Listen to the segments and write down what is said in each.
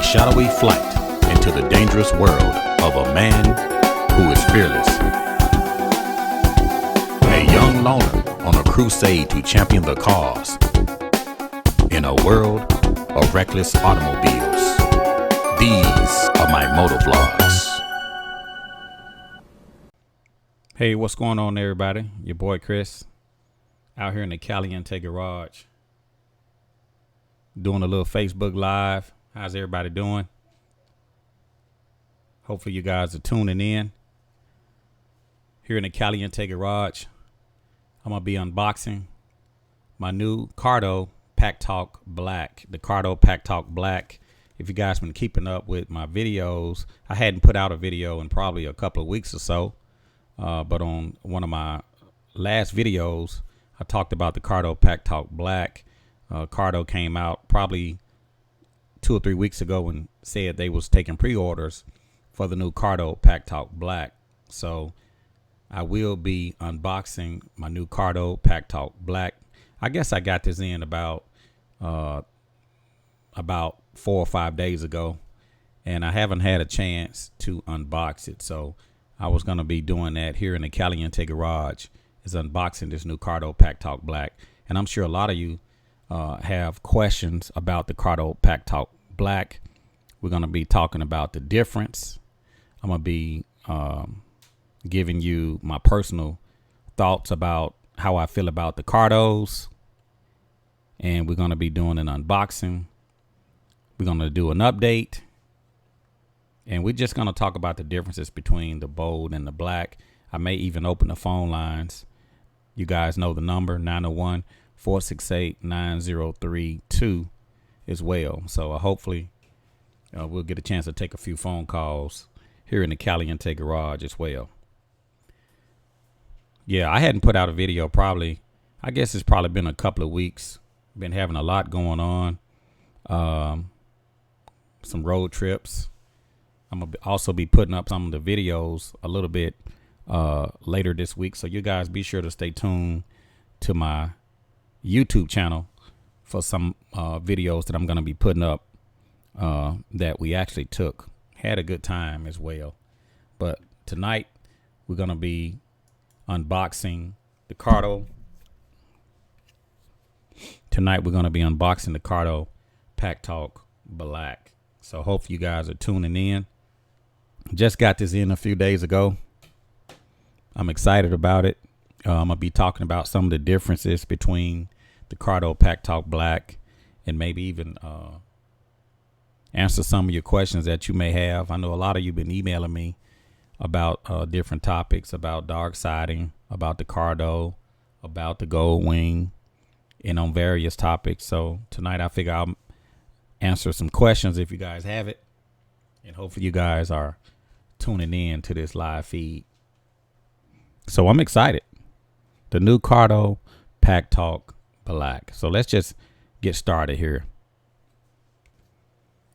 shadowy flight into the dangerous world of a man who is fearless. A young loner on a crusade to champion the cause in a world of reckless automobiles. These are my motovlogs. Hey, what's going on, everybody? Your boy Chris out here in the Caliente garage doing a little Facebook Live. How's everybody doing? Hopefully you guys are tuning in. Here in the Caliente garage, I'm going to be unboxing my new Cardo Pack Talk Black. The Cardo Pack Talk Black. If you guys been keeping up with my videos, I hadn't put out a video in probably a couple of weeks or so. But on one of my last videos, I talked about the Cardo Pack Talk Black. Cardo came out probably 2 or 3 weeks ago and said they was taking pre-orders for the new Cardo Pack Talk Black. So I will be unboxing my new Cardo Pack Talk Black. I guess I got this in about 4 or 5 days ago, and I haven't had a chance to unbox it. So I was going to be doing that here in the Caliente garage, is unboxing this new Cardo Pack Talk Black. And I'm sure a lot of you have questions about the Cardo Pack Talk Black. We're going to be talking about the difference. I'm going to be giving you my personal thoughts about how I feel about the Cardos. And we're going to be doing an unboxing. We're going to do an update. And we're just going to talk about the differences between the bold and the black. I may even open the phone lines. You guys know the number, 901-468-9032 as well. So hopefully we'll get a chance to take a few phone calls here in the Caliente garage as well. Yeah, I hadn't put out a video I guess it's probably been a couple of weeks. Been having a lot going on. Some road trips. I'm going to also be putting up some of the videos a little bit later this week. So you guys be sure to stay tuned to my YouTube channel for some videos that I'm going to be putting up that we actually took. Had a good time as well. But tonight we're going to be unboxing the Cardo. Tonight we're going to be unboxing the Cardo Pack Talk Black. So hopefully you guys are tuning in. Just got this in a few days ago. I'm excited about it. I'm going to be talking about some of the differences between the Cardo Pack Talk Black and maybe even answer some of your questions that you may have. I know a lot of you been emailing me about different topics, about dark siding, about the Cardo, about the Gold Wing, and on various topics. So tonight I figure I'll answer some questions if you guys have it. And hopefully you guys are tuning in to this live feed. So I'm excited. The new Cardo Pack Talk Black. So let's just get started here.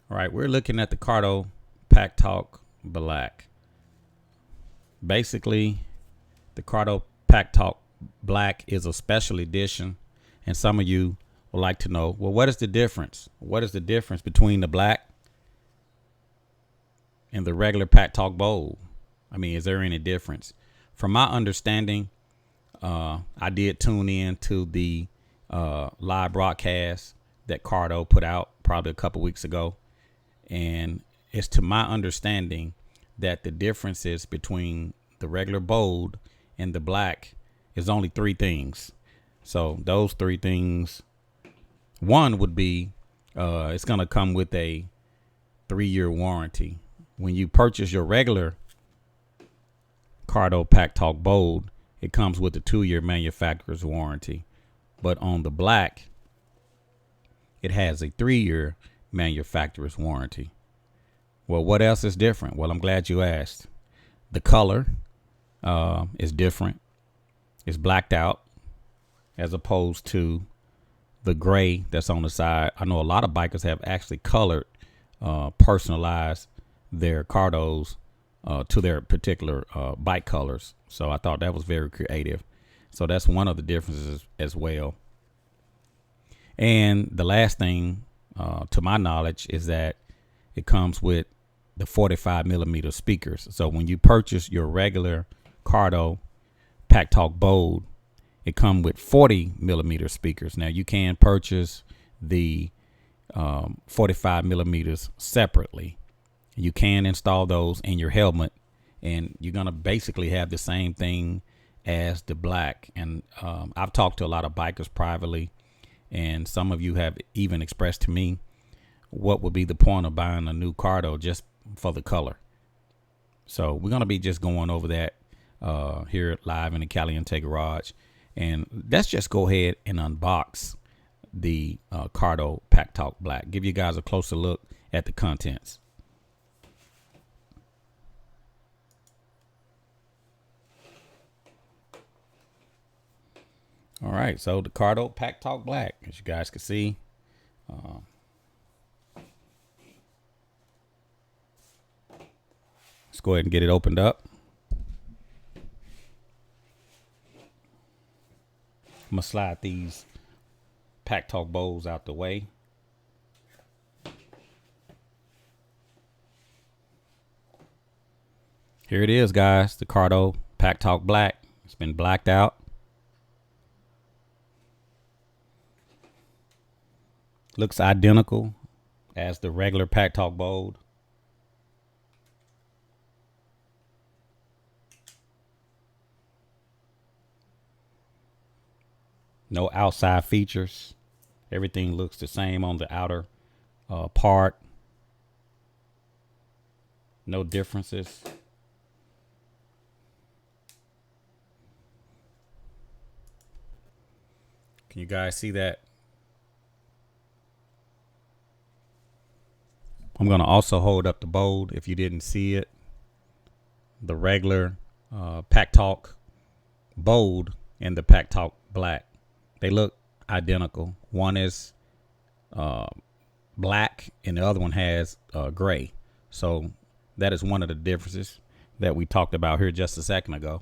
All right, we're looking at the Cardo Pack Talk Black. Basically, the Cardo Pack Talk Black is a special edition. And some of you would like to know, well, what is the difference? What is the difference between the black and the regular Pack Talk Bold? I mean, is there any difference? From my understanding, I did tune in to the live broadcast that Cardo put out probably a couple weeks ago. And it's to my understanding that the differences between the regular bold and the black is only 3 things. So those 3 things, one would be it's going to come with a 3-year warranty. When you purchase your regular Cardo Pack Talk Bold, it comes with a 2-year manufacturer's warranty. But on the black, it has a 3-year manufacturer's warranty. Well, what else is different? Well, I'm glad you asked. The color is different. It's blacked out as opposed to the gray that's on the side. I know a lot of bikers have actually colored, personalized their Cardos to their particular bike colors. So I thought that was very creative. So that's one of the differences as well. And the last thing, to my knowledge, is that it comes with the 45 millimeter speakers. So when you purchase your regular Cardo Pack Talk Bold, it comes with 40 millimeter speakers. Now you can purchase the 45 millimeters separately. You can install those in your helmet, and you're gonna basically have the same thing as the black. And I've talked to a lot of bikers privately, and some of you have even expressed to me what would be the point of buying a new Cardo just for the color. So we're gonna be just going over that here live in the Caliente Garage, and let's just go ahead and unbox the Cardo Pack Talk Black. Give you guys a closer look at the contents. All right, so the Cardo Pack Talk Black, as you guys can see, let's go ahead and get it opened up. I'm gonna slide these Pack Talk bowls out the way. Here it is, guys, the Cardo Pack Talk Black. It's been blacked out. Looks identical as the regular Pack Talk Bold. No outside features. Everything looks the same on the outer part. No differences. Can you guys see that? I'm going to also hold up the Bold if you didn't see it. The regular Pack Talk Bold and the Pack Talk Black. They look identical. One is black and the other one has gray. So that is one of the differences that we talked about here just a second ago.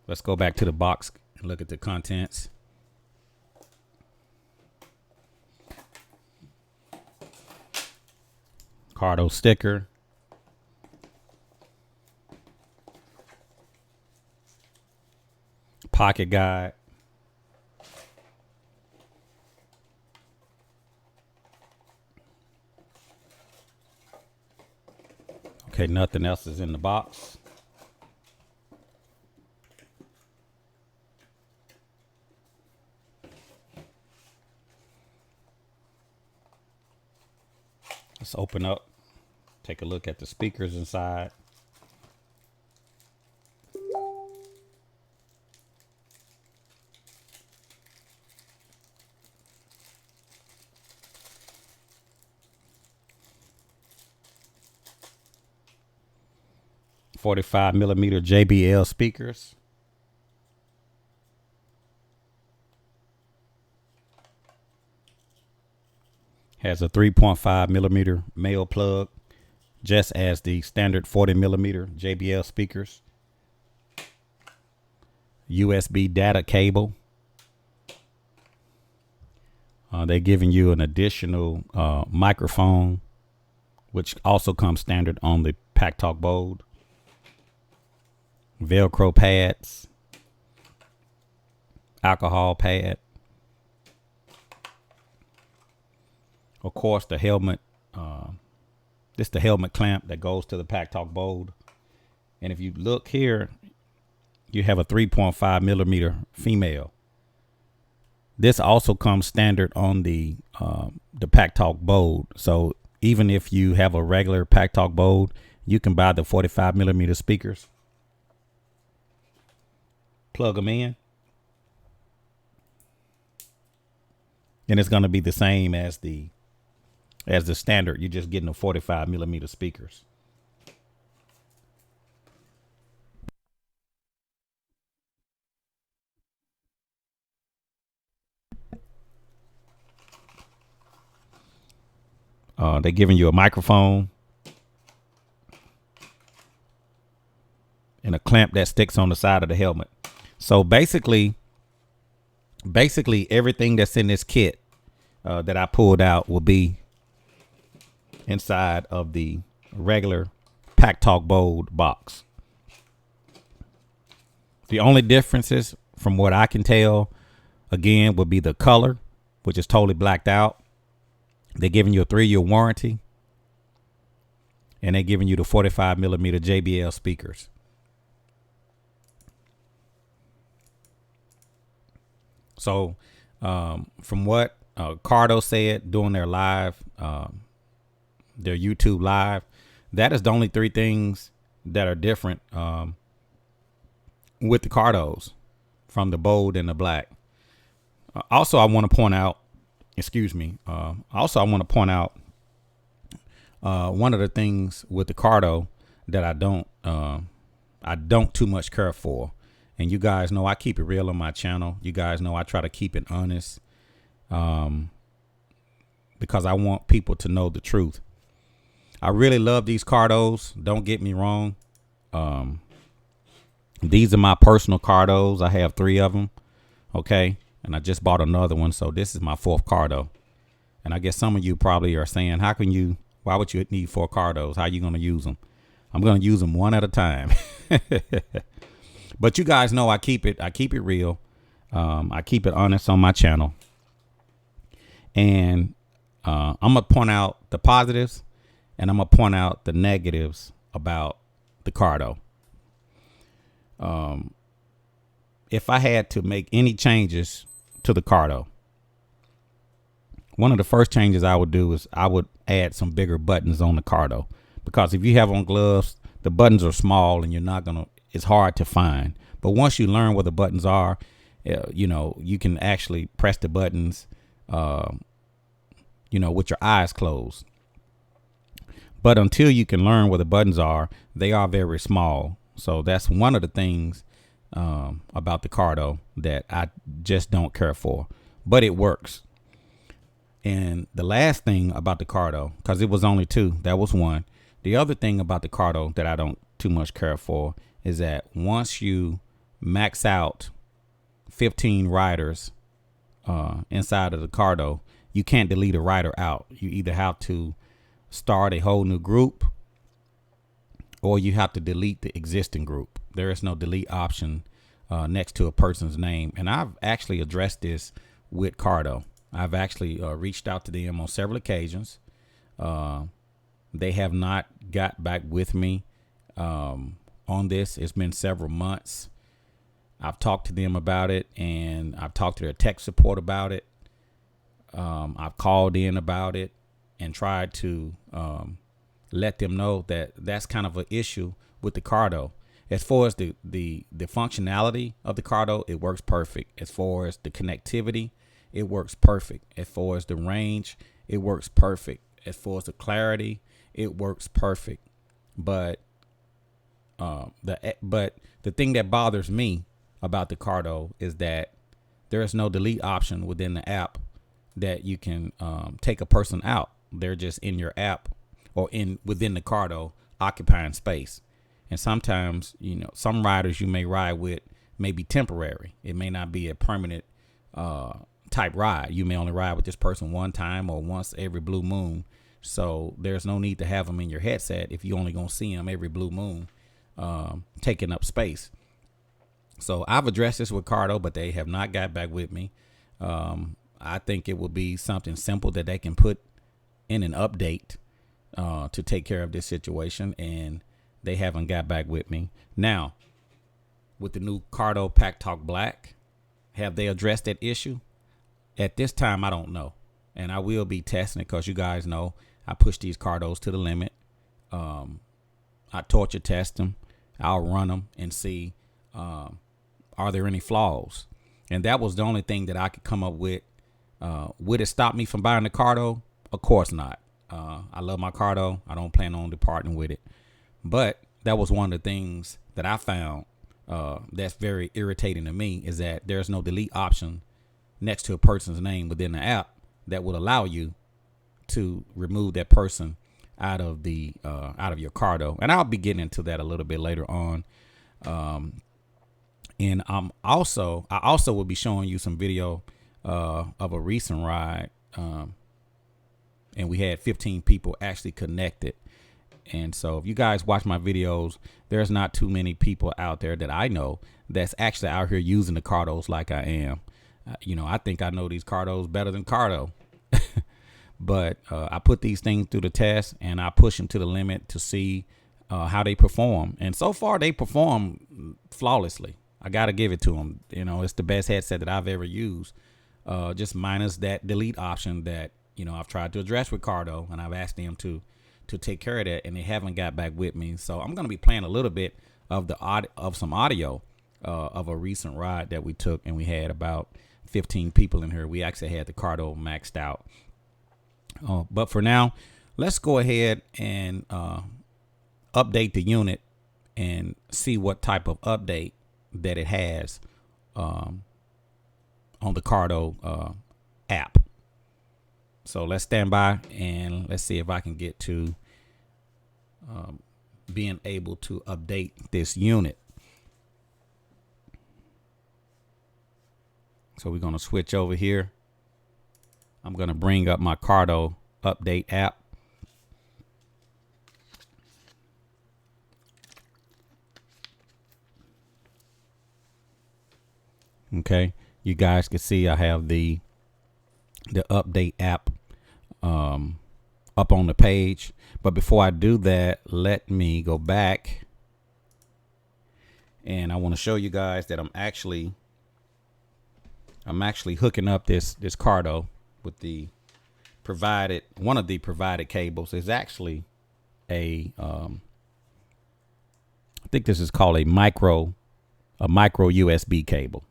Let's go back to the box and look at the contents. Cardo sticker. Pocket guide. Okay, nothing else is in the box. Let's open up, take a look at the speakers inside. .45 millimeter JBL speakers. Has a 3.5 millimeter male plug, just as the standard 40 millimeter JBL speakers. USB data cable. They're giving you an additional microphone, which also comes standard on the Pack Talk Bold. Velcro pads, alcohol pad, of course the helmet. This is the helmet clamp that goes to the Pack Talk Bold. And if you look here, you have a 3.5 millimeter female. This also comes standard on the Pack Talk Bold. So even if you have a regular Pack Talk Bold, you can buy the 45 millimeter speakers. Plug them in, and it's going to be the same as the standard. You're just getting the 45 millimeter speakers. They're giving you a microphone and a clamp that sticks on the side of the helmet. So basically everything that's in this kit that I pulled out will be inside of the regular Pack Talk Bold box. The only differences from what I can tell, again, would be the color, which is totally blacked out. They're giving you a 3-year warranty, and they're giving you the 45 millimeter JBL speakers. So from what Cardo said during their live, their YouTube live, that is the only 3 things that are different with the Cardos from the bold and the black. Also, I want to point out, one of the things with the Cardo that I don't too much care for. And you guys know I keep it real on my channel. You guys know I try to keep it honest because I want people to know the truth. I really love these Cardos. Don't get me wrong. These are my personal Cardos. I have 3 of them. Okay. And I just bought another one. So this is my 4th Cardo. And I guess some of you probably are saying, why would you need 4 Cardos? How are you going to use them? I'm going to use them one at a time. But you guys know I keep it real. I keep it honest on my channel. And I'm going to point out the positives and I'm going to point out the negatives about the Cardo. If I had to make any changes to the Cardo, one of the first changes I would do is I would add some bigger buttons on the Cardo, because if you have on gloves, the buttons are small and it's hard to find. But once you learn where the buttons are, you can actually press the buttons, with your eyes closed. But until you can learn where the buttons are, they are very small. So that's one of the things about the Cardo that I just don't care for, but it works. And the last thing about the Cardo, because it was only 2, that was 1. The other thing about the Cardo that I don't too much care for is that once you max out 15 riders inside of the Cardo, you can't delete a rider out. You either have to start a whole new group or you have to delete the existing group. There is no delete option next to a person's name. And I've actually addressed this with Cardo. I've actually reached out to them on several occasions. They have not got back with me on this. It's been several months. I've talked to them about it, and I've talked to their tech support about it. I've called in about it and tried to let them know that that's kind of an issue with the Cardo. As far as the functionality of the Cardo, it works perfect. As far as the connectivity, it works perfect. As far as the range, it works perfect. As far as the clarity, it works perfect. But the thing that bothers me about the Cardo is that there is no delete option within the app that you can take a person out. They're just in your app or within the Cardo occupying space. And sometimes, some riders you may ride with may be temporary. It may not be a permanent type ride. You may only ride with this person one time or once every blue moon. So there's no need to have them in your headset if you only gonna see them every blue moon, taking up space. So I've addressed this with Cardo, but they have not got back with me. I think it would be something simple that they can put in an update to take care of this situation, and they haven't got back with me. Now, with the new Cardo Pack Talk Black, have they addressed that issue? At this time, I don't know. And I will be testing it because you guys know I push these Cardos to the limit. I torture test them. I'll run them and see, are there any flaws? And that was the only thing that I could come up with. Would it stop me from buying the Cardo? Of course not. I love my Cardo. I don't plan on departing with it. But that was one of the things that I found that's very irritating to me, is that there's no delete option next to a person's name within the app that would allow you to remove that person out of your Cardo. And I'll be getting into that a little bit later on. And I also will be showing you some video of a recent ride and we had 15 people actually connected. And so if you guys watch my videos, there's not too many people out there that I know that's actually out here using the Cardos like I am. You know, I think I know these Cardos better than Cardo. But I put these things through the test, and I push them to the limit to see how they perform. And so far, they perform flawlessly. I got to give it to them. You know, it's the best headset that I've ever used, just minus that delete option that, you know, I've tried to address with Cardo, and I've asked them to take care of that, and they haven't got back with me. So I'm going to be playing a little bit of some audio of a recent ride that we took, and we had about 15 people in here. We actually had the Cardo maxed out. But for now, let's go ahead and update the unit and see what type of update that it has on the Cardo app. So let's stand by and let's see if I can get to being able to update this unit. So we're going to switch over here. I'm going to bring up my Cardo update app. Okay, you guys can see I have the update app up on the page. But before I do that, let me go back, and I want to show you guys that I'm actually hooking up this Cardo with the provided, one of the provided cables is actually a I think this is called a micro USB cable.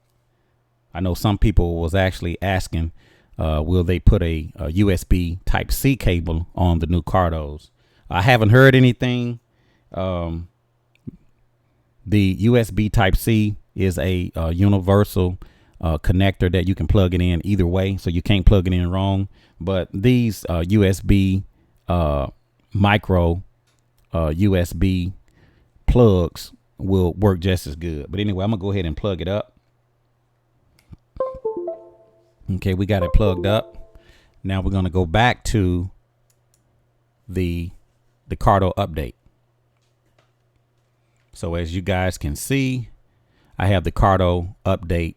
I know some people was actually asking, will they put a USB type C cable on the new Cardos? I haven't heard anything. The USB type C is a universal connector that you can plug it in either way, so you can't plug it in wrong. But these USB micro USB plugs will work just as good. But anyway, I'm gonna go ahead and plug it up. Okay, we got it plugged up. Now we're gonna go back to the Cardo update. So as you guys can see, I have the Cardo update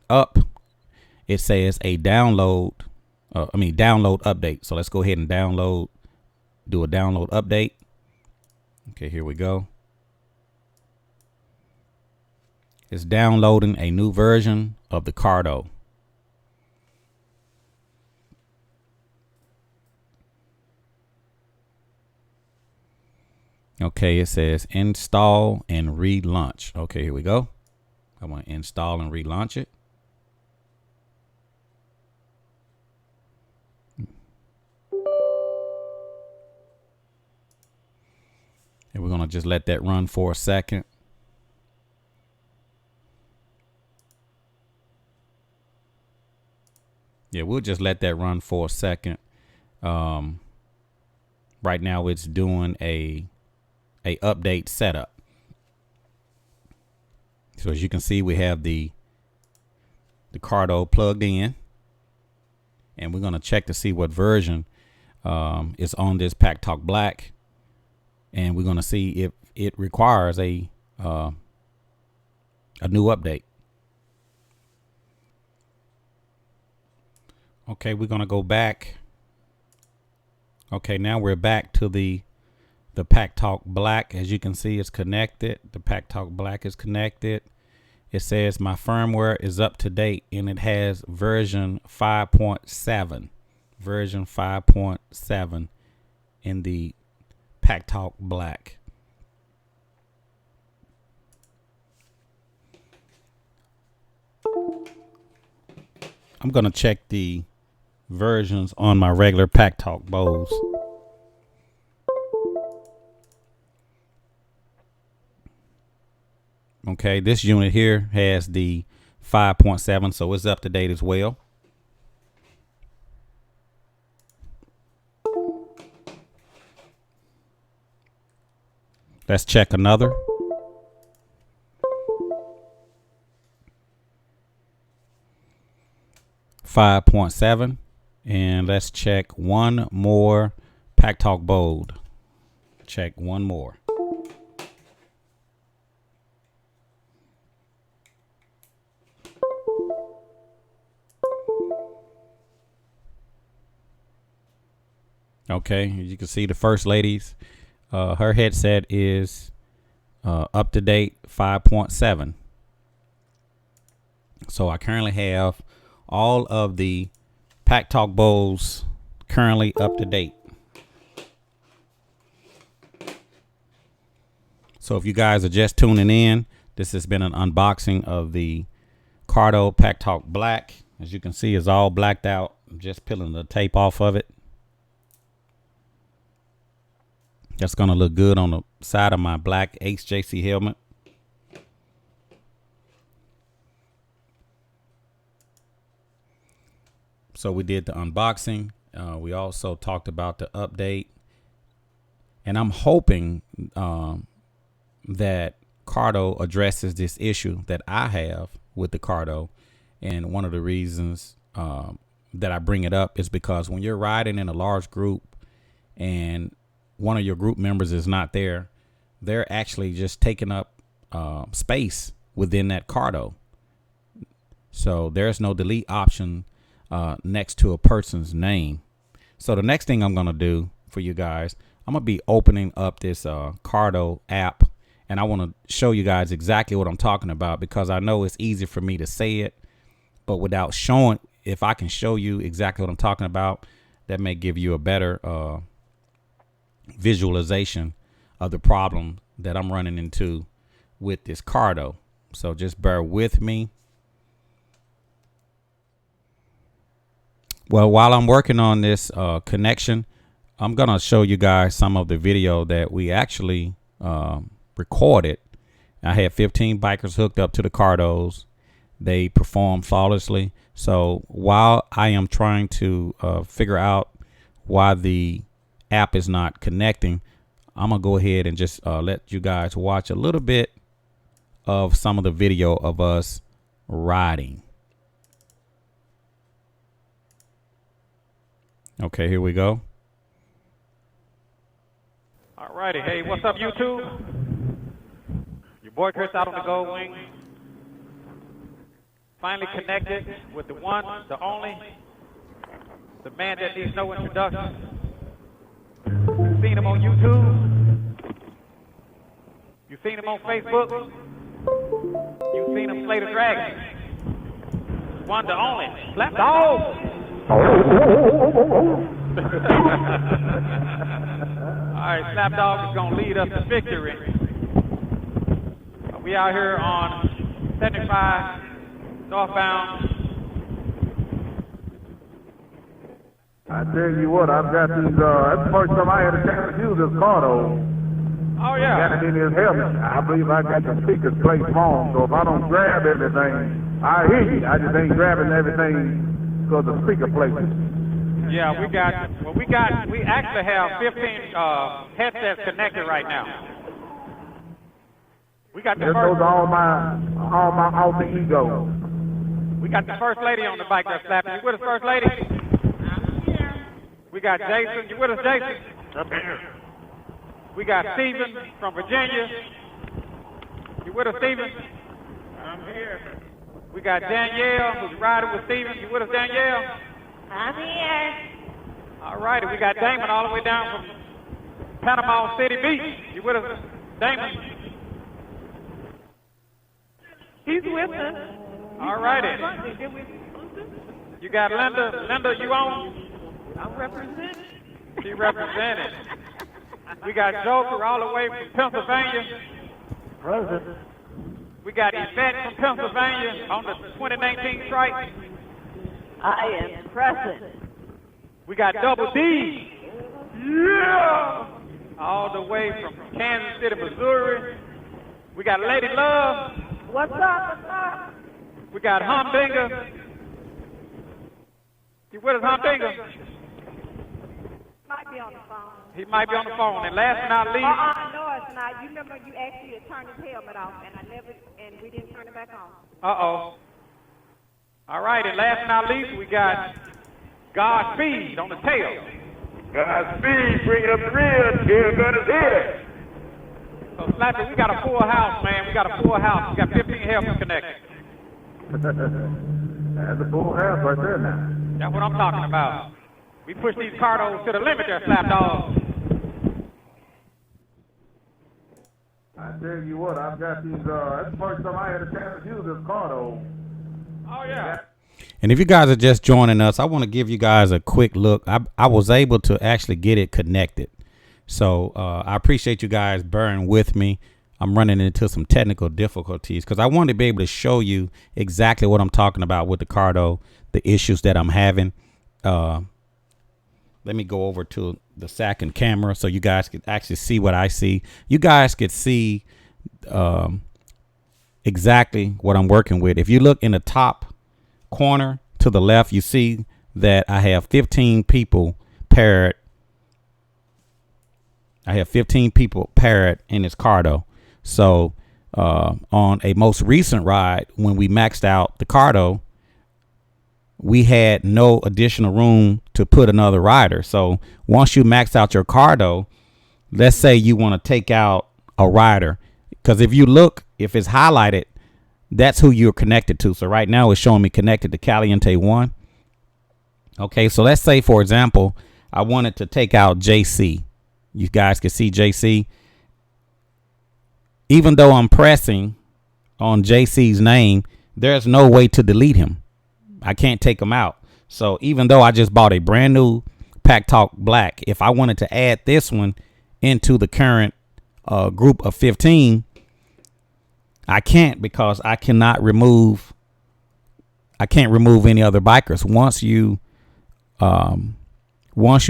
up. It says a download update. So let's go ahead and do a download update. Okay, here we go. It's downloading a new version of the Cardo. Okay, it says install and relaunch. Okay, here we go. I want to install and relaunch it. And we're going to just let that run for a second. Yeah, we'll just let that run for a second. Right now it's doing a update setup. So as you can see, we have the Cardo plugged in, and we're going to check to see what version is on this Pack Talk Black, and we're going to see if it requires a new update. Okay, we're going to go back. Okay, now we're back to the Pack Talk Black. As you can see, it's connected. The Pack Talk Black is connected. It says my firmware is up to date, and it has version 5.7. Version 5.7 in the Pack Talk Black. I'm going to check the versions on my regular Pack Talk Bose. Okay, this unit here has the 5.7, so it's up to date as well. Let's check another. .7. And let's check one more Pack Talk Bold. Check one more. Okay, you can see the first lady's. Her headset is up to date 5.7. So I currently have all of the Pack Talk Bowls currently up to date. So if you guys are just tuning in, this has been an unboxing of the Cardo Pack Talk Black. As you can see, it's all blacked out. I'm just peeling the tape off of it. That's going to look good on the side of my black HJC helmet. So we did the unboxing. We also talked about the update. And I'm hoping that Cardo addresses this issue that I have with the Cardo. And one of the reasons that I bring it up is because when you're riding in a large group and one of your group members is not there, they're actually just taking up space within that Cardo. So there's no delete option next to a person's name. So the next thing I'm going to do for you guys, I'm going to be opening up this Cardo app, and I want to show you guys exactly what I'm talking about, because I know it's easy for me to say it, but without showing, if I can show you exactly what I'm talking about, that may give you a better visualization of the problem that I'm running into with this Cardo. So just bear with me. Well, while I'm working on this connection, I'm going to show you guys some of the video that we actually recorded. I had 15 bikers hooked up to the Cardos. They performed flawlessly. So while I am trying to figure out why the app is not connecting, I'm going to go ahead and just let you guys watch a little bit of some of the video of us riding. Okay, here we go. All righty. Hey, what's up, YouTube? Your boy Chris out on the Gold Wing. Finally connected with the one, the only, the man that needs no introduction. You've seen him on YouTube. You've seen him on Facebook. You've seen him slay the dragon. One, the only. Slap dog. All right, Slap Dog is going to lead us to victory. We out here on 75 northbound. I tell you what, I've got this, that's the first time I had a chance to use this Cardo. Oh, yeah. Got it in his helmet. I believe I got the speakers placed wrong, so if I don't grab everything, I hear you. I just ain't grabbing everything because the speaker places. Yeah, we actually have 15 headsets connected right now. We got the There first. goes all my alter ego. We got the first lady on the bike that's slapping. You with us, first lady? I'm here. We got Jason. You with us, Jason? Up here. We got Steven from Virginia. You with us, Steven? I'm here. We got Danielle, who's riding with Steven. You with us, Danielle? I'm here. All righty. We got Damon all the way down from Panama City Beach. You with us, Damon? He's with us. All righty. You got Linda. Linda, you on? I'm representing. She represented. We got Joker all the way from Pennsylvania. Present. We got Yvette from Pennsylvania on the 2019 trike. I am present. We got Double D. Yeah! All the way from Kansas City, Missouri. We got Lady Love. What's up? What's up? We got Humdinger. You with us, Humdinger? Might be on the phone. He might be on the phone. And last but not least, No, it's not. You remember you asked me to turn his helmet off, and we didn't turn it back on. uh-oh. All right, and last but not least, we got Godspeed on the tail. Godspeed, bring up the rear. Tail gun is here. So, Slappy, we got a full house, man. We got a full house. We got 15 helpers connected. That's a full house right there now. That's what I'm talking about. We push these cardos to the limit there, Slap Dog. I tell you what, I've got these, that's the first time I had a chance to use this Cardo. Oh, yeah. And if you guys are just joining us, I want to give you guys a quick look. I was able to actually get it connected. So I appreciate you guys bearing with me. I'm running into some technical difficulties because I wanted to be able to show you exactly what I'm talking about with the Cardo, the issues that I'm having. Let me go over to the second camera so you guys can actually see what I see. You guys could see exactly what I'm working with. If you look in the top corner to the left, you see that I have 15 people paired. I have 15 people paired in this Cardo. So on a most recent ride, when we maxed out the Cardo, we had no additional room to put another rider. So once you max out your Cardo, let's say you want to take out a rider, because if you look, if it's highlighted, that's who you're connected to. So right now it's showing me connected to Caliente 1. Okay, so let's say, for example, I wanted to take out JC. You guys can see JC. Even though I'm pressing on JC's name, there's no way to delete him. I can't take him out. So even though I just bought a brand new Pack Talk Black, if I wanted to add this one into the current group of 15, I can't, because I cannot remove. I can't remove any other bikers. Once you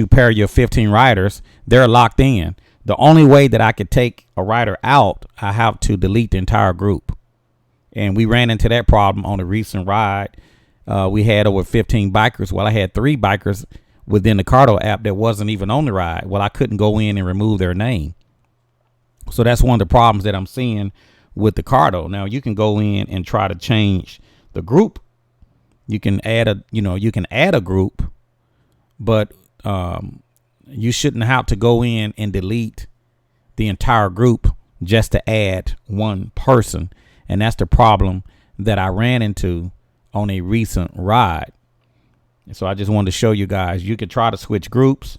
pair your 15 riders, they're locked in. The only way that I could take a rider out, I have to delete the entire group. And we ran into that problem on a recent ride. We had over 15 bikers. Well, I had 3 bikers within the Cardo app that wasn't even on the ride. Well, I couldn't go in and remove their name. So that's one of the problems that I'm seeing with the Cardo. Now you can go in and try to change the group. You can add a group, but you shouldn't have to go in and delete the entire group just to add one person. And that's the problem that I ran into on a recent ride. And so I just wanted to show you guys, you could try to switch groups.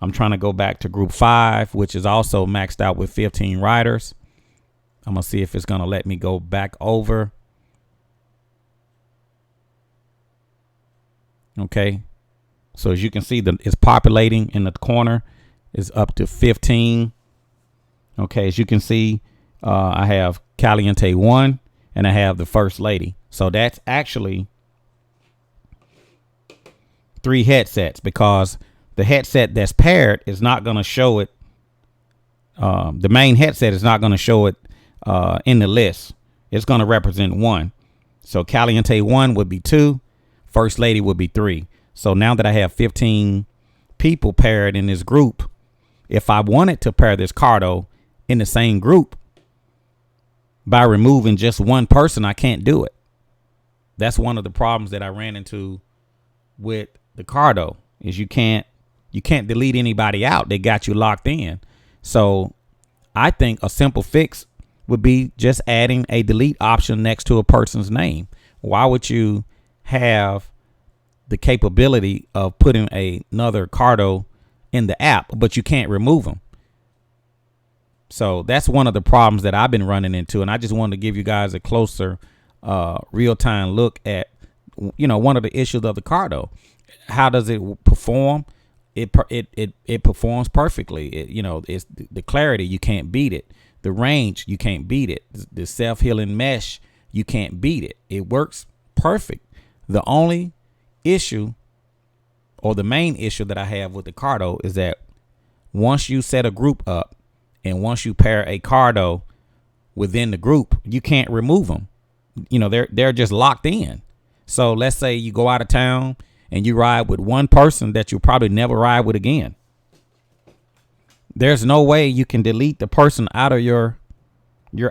I'm trying to go back to group 5, which is also maxed out with 15 riders. I'm going to see if it's going to let me go back over. Okay. So as you can see, it's populating in the corner. It's up to 15. Okay. As you can see, I have Caliente 1 and I have the First Lady. So that's actually 3 headsets, because the headset that's paired is not going to show it. The main headset is not going to show it in the list. It's going to represent 1. So Caliente 1 would be 2. First Lady would be 3. So now that I have 15 people paired in this group, if I wanted to pair this Cardo in the same group by removing just one person, I can't do it. That's one of the problems that I ran into with the Cardo, is you can't delete anybody out. They got you locked in. So I think a simple fix would be just adding a delete option next to a person's name. Why would you have the capability of putting another Cardo in the app, but you can't remove them? So that's one of the problems that I've been running into. And I just wanted to give you guys a closer real-time look at, one of the issues of the Cardo. How does it perform? It performs perfectly. It's the clarity, you can't beat it. The range, you can't beat it. The self-healing mesh, you can't beat it. It works perfect. The only issue, or the main issue that I have with the Cardo, is that once you set a group up and once you pair a Cardo within the group, you can't remove them. They're just locked in. So let's say you go out of town and you ride with one person that you'll probably never ride with again. There's no way you can delete the person out of your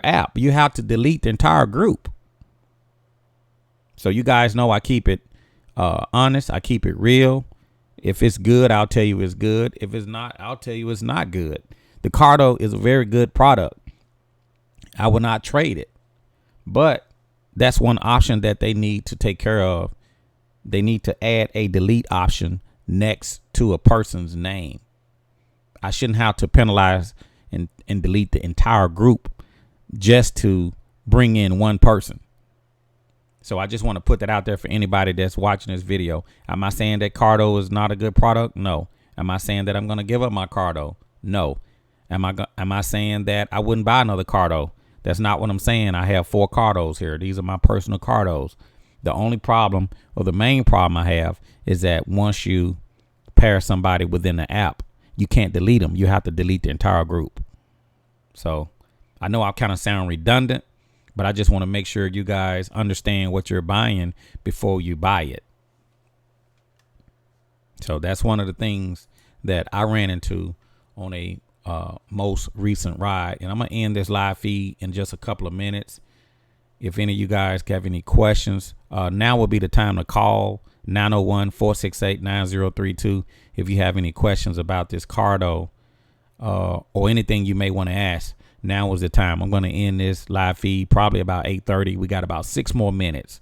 app. You have to delete the entire group. So you guys know I keep it honest. I keep it real. If it's good, I'll tell you it's good. If it's not, I'll tell you it's not good. The Cardo is a very good product. I will not trade it. But that's one option that they need to take care of. They need to add a delete option next to a person's name. I shouldn't have to penalize and delete the entire group just to bring in one person. So I just want to put that out there for anybody that's watching this video. Am I saying that Cardo is not a good product? No. Am I saying that I'm going to give up my Cardo? No. Am I saying that I wouldn't buy another Cardo? That's not what I'm saying. I have 4 Cardos here. These are my personal Cardos. The only problem, or the main problem I have, is that once you pair somebody within the app, you can't delete them. You have to delete the entire group. So I know I kind of sound redundant, but I just want to make sure you guys understand what you're buying before you buy it. So that's one of the things that I ran into on a most recent ride. And I'm going to end this live feed in just a couple of minutes. If any of you guys have any questions, now will be the time to call 901-468-9032. If you have any questions about this Cardo or anything you may want to ask, now is the time. I'm going to end this live feed probably about 8:30. We got about 6 more minutes.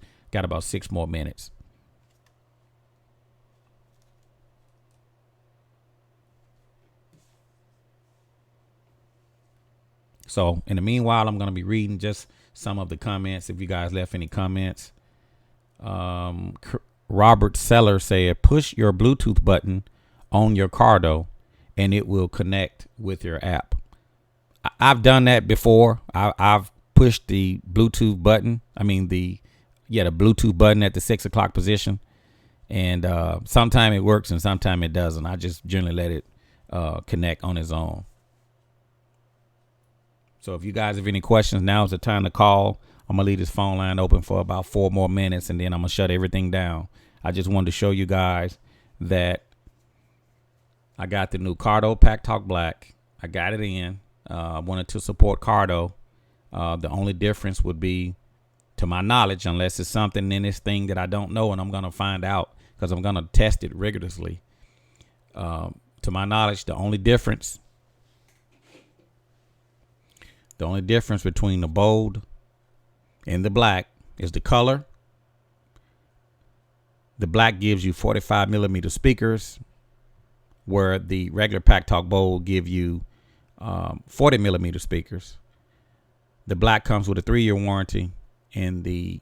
So in the meanwhile, I'm going to be reading just some of the comments. If you guys left any comments, Robert Seller said, push your Bluetooth button on your Cardo and it will connect with your app. I've done that before. I've pushed the Bluetooth button. The Bluetooth button at the 6 o'clock position. And sometimes it works and sometimes it doesn't. I just generally let it connect on its own. So if you guys have any questions, now is the time to call. I'm going to leave this phone line open for about 4 more minutes, and then I'm going to shut everything down. I just wanted to show you guys that I got the new Cardo Pack Talk Black. I got it in. I wanted to support Cardo. The only difference would be, to my knowledge, unless it's something in this thing that I don't know and I'm going to find out because I'm going to test it rigorously. To my knowledge, the only difference between the bold and the black is the color. The black gives you 45 millimeter speakers, where the regular Pack Talk Bold give you 40 millimeter speakers. The black comes with a 3-year warranty, and the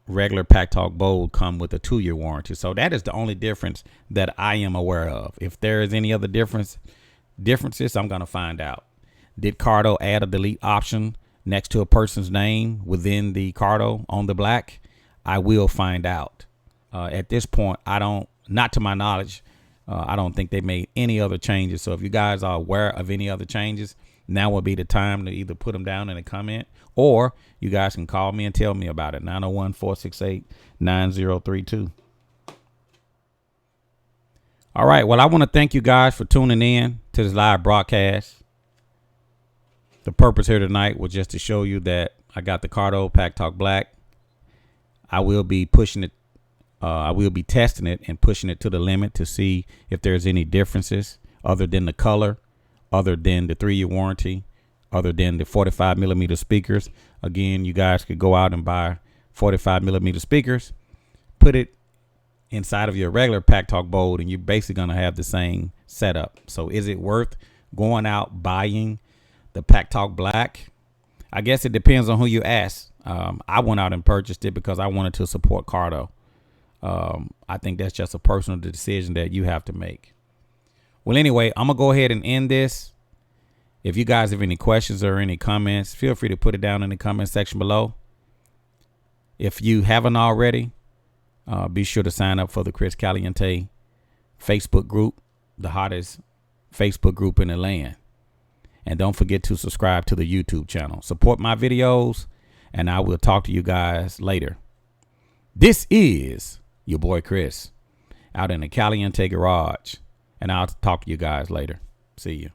regular Pack Talk Bold come with a 2-year warranty. So that is the only difference that I am aware of. If there is any other differences, I'm going to find out. Did Cardo add a delete option next to a person's name within the Cardo on the black? I will find out. At this point, not to my knowledge, I don't think they made any other changes. So if you guys are aware of any other changes, now will be the time to either put them down in a comment, or you guys can call me and tell me about it. 901-468-9032. All right. Well, I want to thank you guys for tuning in to this live broadcast. The purpose here tonight was just to show you that I got the Cardo Pack Talk Black. I will be pushing it. I will be testing it and pushing it to the limit to see if there's any differences other than the color, other than the 3-year warranty, other than the 45 millimeter speakers. Again, you guys could go out and buy 45 millimeter speakers, put it inside of your regular Pack Talk Bold, and you're basically going to have the same setup. So is it worth going out buying the Pack Talk Black? I guess it depends on who you ask. I went out and purchased it because I wanted to support Cardo. I think that's just a personal decision that you have to make. Well, anyway, I'm going to go ahead and end this. If you guys have any questions or any comments, feel free to put it down in the comment section below. If you haven't already, be sure to sign up for the Chris Caliente Facebook group, the hottest Facebook group in the land. And don't forget to subscribe to the YouTube channel. Support my videos, and I will talk to you guys later. This is your boy Chris out in the Caliente garage, and I'll talk to you guys later. See you.